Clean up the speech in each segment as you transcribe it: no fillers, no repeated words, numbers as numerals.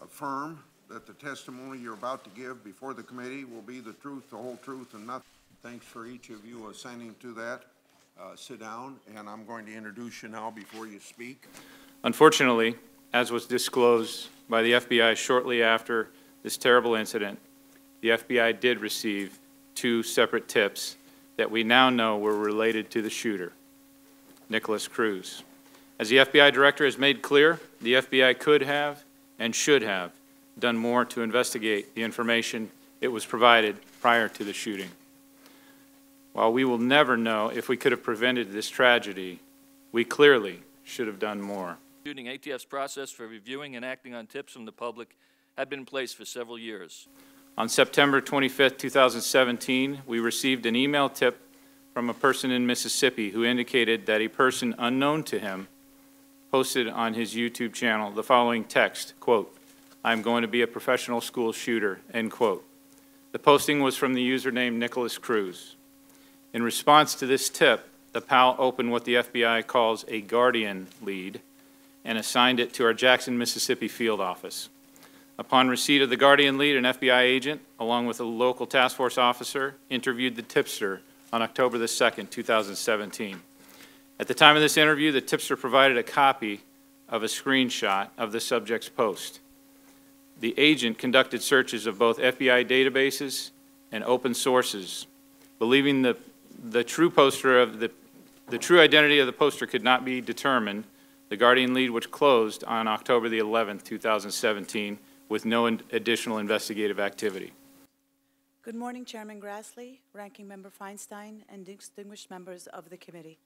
Affirm that the testimony you're about to give before the committee will be the truth, the whole truth, and nothing. Thanks for each of you assenting to that. Sit down, and I'm going to introduce you now before you speak. Unfortunately, as was disclosed by the FBI shortly after this terrible incident, the FBI did receive 2 separate tips that we now know were related to the shooter, Nikolas Cruz. As the FBI director has made clear, the FBI could have and should have done more to investigate the information it was provided prior to the shooting. While we will never know if we could have prevented this tragedy, we clearly should have done more. Shooting ATF's process for reviewing and acting on tips from the public had been in place for several years. On September 25, 2017, we received an email tip from a person in Mississippi who indicated that a person unknown to him posted on his YouTube channel the following text, quote, "I'm going to be a professional school shooter," end quote. The posting was from the username Nikolas Cruz. In response to this tip, the PAL opened what the FBI calls a guardian lead and assigned it to our Jackson, Mississippi field office. Upon receipt of the guardian lead, an FBI agent, along with a local task force officer, interviewed the tipster on October the 2nd, 2017. At the time of this interview, the tipster provided a copy of a screenshot of the subject's post. The agent conducted searches of both FBI databases and open sources. Believing the true identity of the poster could not be determined, the guardian lead was closed on October the 11th, 2017, with no additional investigative activity. Good morning, Chairman Grassley, Ranking Member Feinstein, and distinguished members of the committee.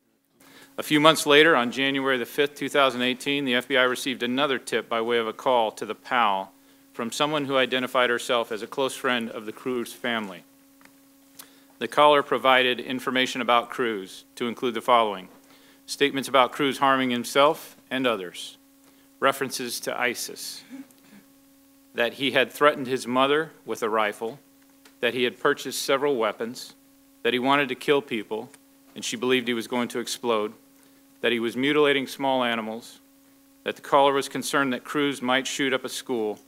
A few months later, on January the 5th, 2018, the FBI received another tip by way of a call to the PAL from someone who identified herself as a close friend of the Cruz family. The caller provided information about Cruz, to include the following: statements about Cruz harming himself and others, references to ISIS, that he had threatened his mother with a rifle, that he had purchased several weapons, that he wanted to kill people, and she believed he was going to explode, that he was mutilating small animals, that the caller was concerned that Cruz might shoot up a school.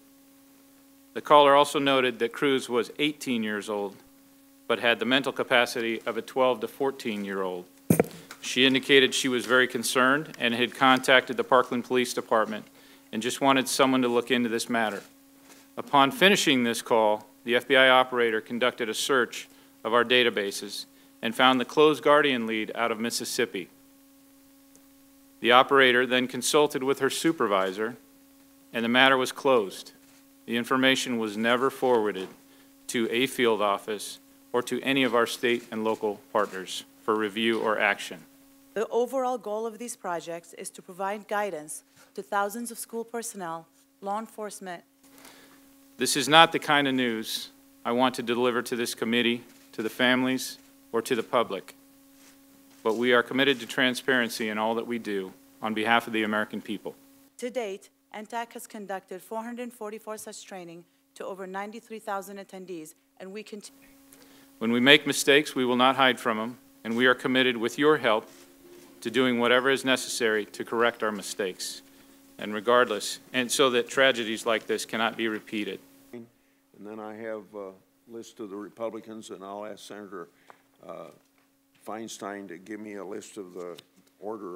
The caller also noted that Cruz was 18 years old, but had the mental capacity of a 12 to 14-year-old. She indicated she was very concerned and had contacted the Parkland Police Department and just wanted someone to look into this matter. Upon finishing this call, the FBI operator conducted a search of our databases and found the closed guardian lead out of Mississippi. The operator then consulted with her supervisor, and the matter was closed. The information was never forwarded to a field office or to any of our state and local partners for review or action. The overall goal of these projects is to provide guidance to thousands of school personnel, law enforcement. This is not the kind of news I want to deliver to this committee, to the families, or to the public. But we are committed to transparency in all that we do on behalf of the American people. To date, NTAC has conducted 444 such training to over 93,000 attendees, and we continue. When we make mistakes, we will not hide from them, and we are committed, with your help, to doing whatever is necessary to correct our mistakes, and regardless, and so that tragedies like this cannot be repeated. And then I have a list of the Republicans, and I'll ask Senator Feinstein to give me a list of the order